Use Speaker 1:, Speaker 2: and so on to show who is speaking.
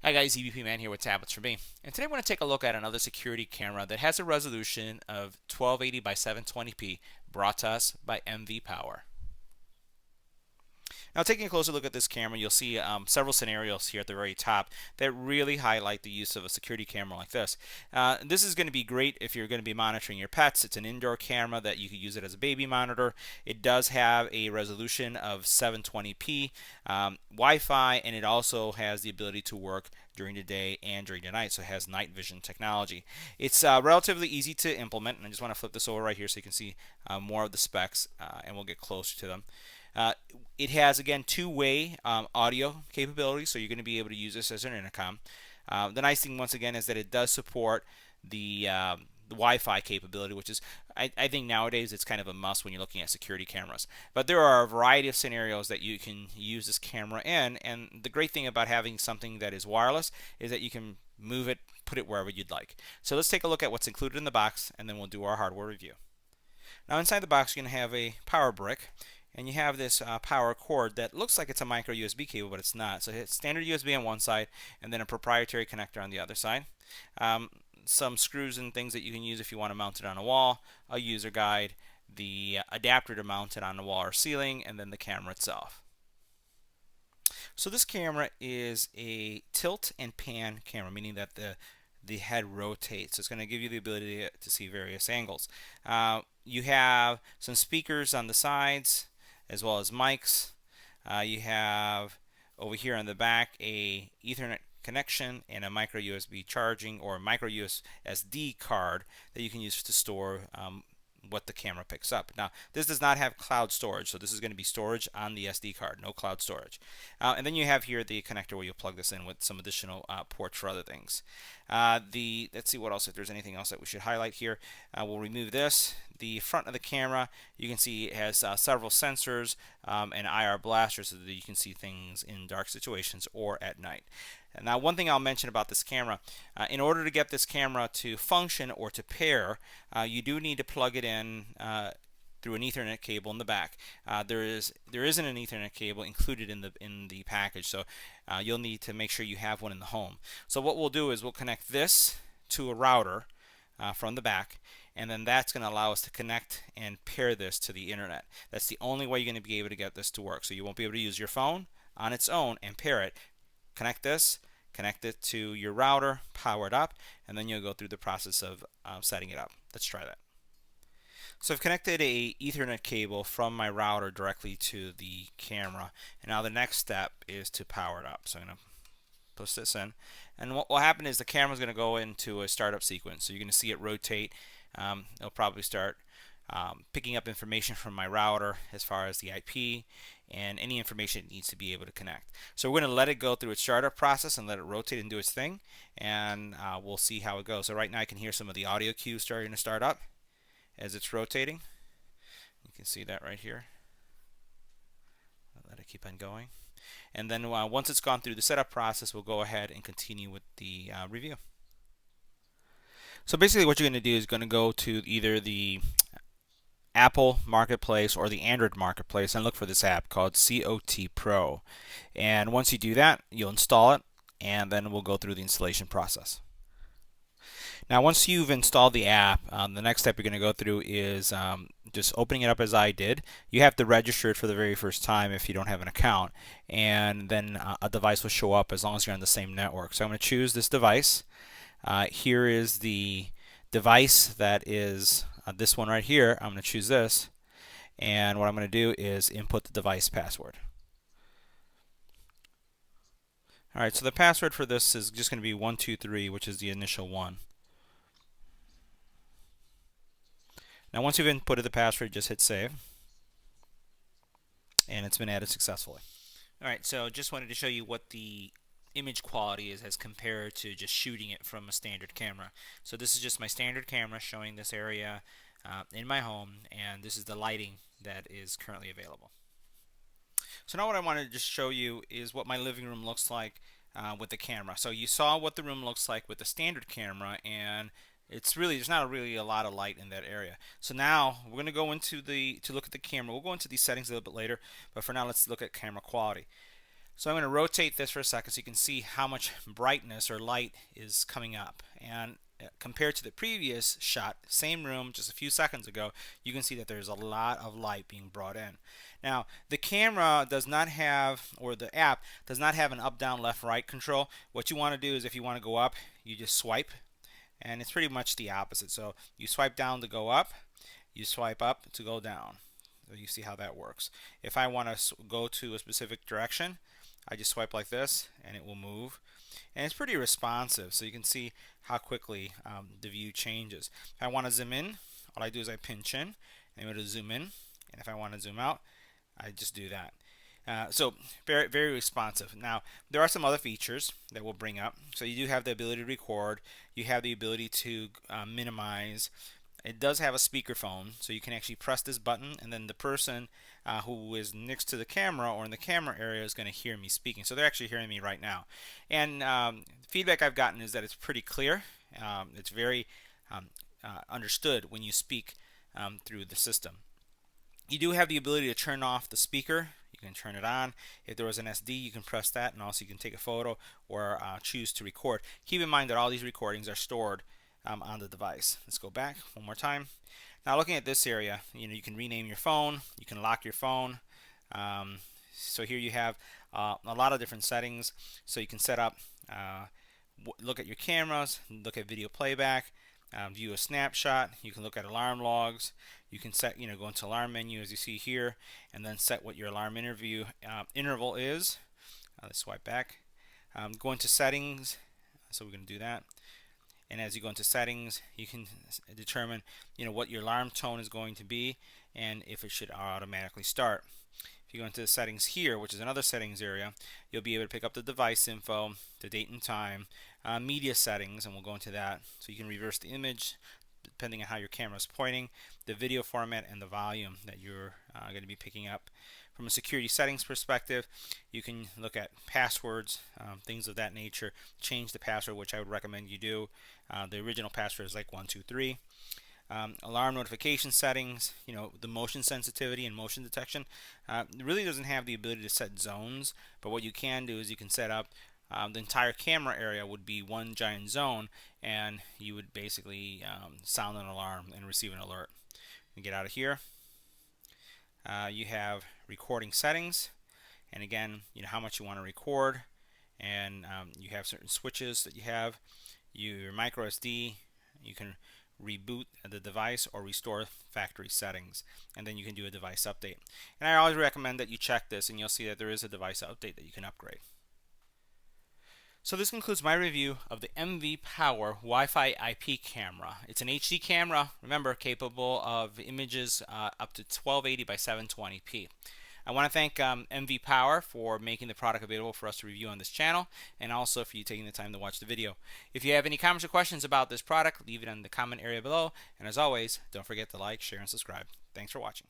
Speaker 1: Hi guys, EBPMAN here with Tablets for Me. And today I want to take a look at another security camera that has a resolution of 1280 by 720p brought to us by MVPower. Now, taking a closer look at this camera, you'll see several scenarios here at the very top that really highlight the use of a security camera like this. This is going to be great if you're going to be monitoring your pets. It's an indoor camera that you could use it as a baby monitor. It does have a resolution of 720p Wi-Fi, and it also has the ability to work during the day and during the night, so it has night vision technology. It's relatively easy to implement, and I just want to flip this over right here so you can see more of the specs, and we'll get closer to them. It has, again, two-way audio capability, so you're going to be able to use this as an intercom. The nice thing, once again, is that it does support the Wi-Fi capability, which is, I think nowadays it's kind of a must when you're looking at security cameras. But there are a variety of scenarios that you can use this camera in, and the great thing about having something that is wireless is that you can move it, put it wherever you'd like. So let's take a look at what's included in the box, and then we'll do our hardware review. Now, inside the box, you're going to have a power brick, and you have this power cord that looks like it's a micro USB cable, but it's not. So it's standard USB on one side, and then a proprietary connector on the other side. Some screws and things that you can use if you want to mount it on a wall, a user guide, the adapter to mount it on the wall or ceiling, and then the camera itself. So this camera is a tilt and pan camera, meaning that the head rotates. So it's going to give you the ability to see various angles. You have some speakers on the sides, as well as mics. You have over here on the back a Ethernet connection and a micro USB charging or micro SD card that you can use to store what the camera picks up. Now, this does not have cloud storage, so this is going to be storage on the SD card, no cloud storage. And then you have here the connector where you'll plug this in with some additional ports for other things. Let's see what else, if there's anything else that we should highlight here. We'll remove this. The front of the camera, you can see it has several sensors and IR blasters so that you can see things in dark situations or at night. Now, one thing I'll mention about this camera, in order to get this camera to function or to pair, you do need to plug it in through an Ethernet cable in the back. There isn't an Ethernet cable included in the package, so you'll need to make sure you have one in the home. So what we'll do is we'll connect this to a router from the back, and then that's going to allow us to connect and pair this to the internet. That's the only way you're going to be able to get this to work. So you won't be able to use your phone on its own and pair it. Connect this, connect it to your router, power it up, and then you'll go through the process of setting it up. Let's try that. So I've connected a Ethernet cable from my router directly to the camera, and now the next step is to power it up. So I'm going to push this in, and what will happen is the camera is going to go into a startup sequence. So you're going to see it rotate. It'll probably start picking up information from my router as far as the IP and any information it needs to be able to connect. So we're going to let it go through its startup process and let it rotate and do its thing, and we'll see how it goes. So right now I can hear some of the audio cues starting to start up as it's rotating. You can see that right here. I'll let it keep on going. And then once it's gone through the setup process, we'll go ahead and continue with the review. So basically what you're going to do is going to go to either the Apple Marketplace or the Android Marketplace and look for this app called COT Pro. And once you do that, you'll install it, and then we'll go through the installation process. Now, once you've installed the app, the next step you're going to go through is just opening it up as I did. You have to register it for the very first time if you don't have an account, and then a device will show up as long as you're on the same network. So I'm going to choose this device. Here is the device that is this one right here. I'm going to choose this, and what I'm going to do is input the device password. Alright, so the password for this is just going to be 123, which is the initial one. Now once you've inputted the password, just hit save, and it's been added successfully. Alright, so just wanted to show you what the image quality is as compared to just shooting it from a standard camera. So this is just my standard camera showing this area in my home, and this is the lighting that is currently available. So now what I want to just show you is what my living room looks like with the camera. So you saw what the room looks like with the standard camera, and there's not really a lot of light in that area. So now we're going to go into to look at the camera. We'll go into these settings a little bit later, but for now let's look at camera quality. So I'm going to rotate this for a second so you can see how much brightness or light is coming up. And compared to the previous shot, same room just a few seconds ago, you can see that there's a lot of light being brought in. Now, the camera does not have, or the app does not have an up, down, left, right control. What you want to do is if you want to go up, you just swipe, and it's pretty much the opposite. So you swipe down to go up, you swipe up to go down. So you see how that works. If I want to go to a specific direction, I just swipe like this and it will move, and it's pretty responsive, so you can see how quickly the view changes. If I want to zoom in, all I do is I pinch in and I'm going to zoom in, and if I want to zoom out, I just do that. So very, very responsive. Now there are some other features that we'll bring up. So you do have the ability to record, you have the ability to minimize. It does have a speakerphone, so you can actually press this button, and then the person who is next to the camera or in the camera area is going to hear me speaking. So they're actually hearing me right now. And feedback I've gotten is that it's pretty clear. It's very understood when you speak through the system. You do have the ability to turn off the speaker. You can turn it on. If there was an SD, you can press that, and also you can take a photo or choose to record. Keep in mind that all these recordings are stored on the device. Let's go back one more time. Now looking at this area, you can rename your phone, you can lock your phone. So here you have a lot of different settings. So you can set up, look at your cameras, look at video playback, view a snapshot. You can look at alarm logs. You can set, go into alarm menu as you see here, and then set what your alarm interval is. Let's swipe back. Go into settings. So we're going to do that. And as you go into settings, you can determine what your alarm tone is going to be and if it should automatically start. If you go into the settings here, which is another settings area, you'll be able to pick up the device info, the date and time, media settings, and we'll go into that. So you can reverse the image depending on how your camera is pointing, the video format, and the volume that you're going to be picking up. From a security settings perspective, you can look at passwords, things of that nature, change the password, which I would recommend you do. The original password is like 123. Alarm notification settings, the motion sensitivity and motion detection. It really doesn't have the ability to set zones, but what you can do is you can set up the entire camera area would be one giant zone, and you would basically sound an alarm and receive an alert. Get out of here. You have recording settings, and again, how much you want to record, and you have certain switches that you have. Your micro SD, you can reboot the device or restore factory settings, and then you can do a device update. And I always recommend that you check this, and you'll see that there is a device update that you can upgrade. So this concludes my review of the MVPower Wi-Fi IP camera. It's an HD camera, remember, capable of images up to 1280 by 720p. I want to thank MVPower for making the product available for us to review on this channel, and also for you taking the time to watch the video. If you have any comments or questions about this product, leave it in the comment area below. And as always, don't forget to like, share, and subscribe. Thanks for watching.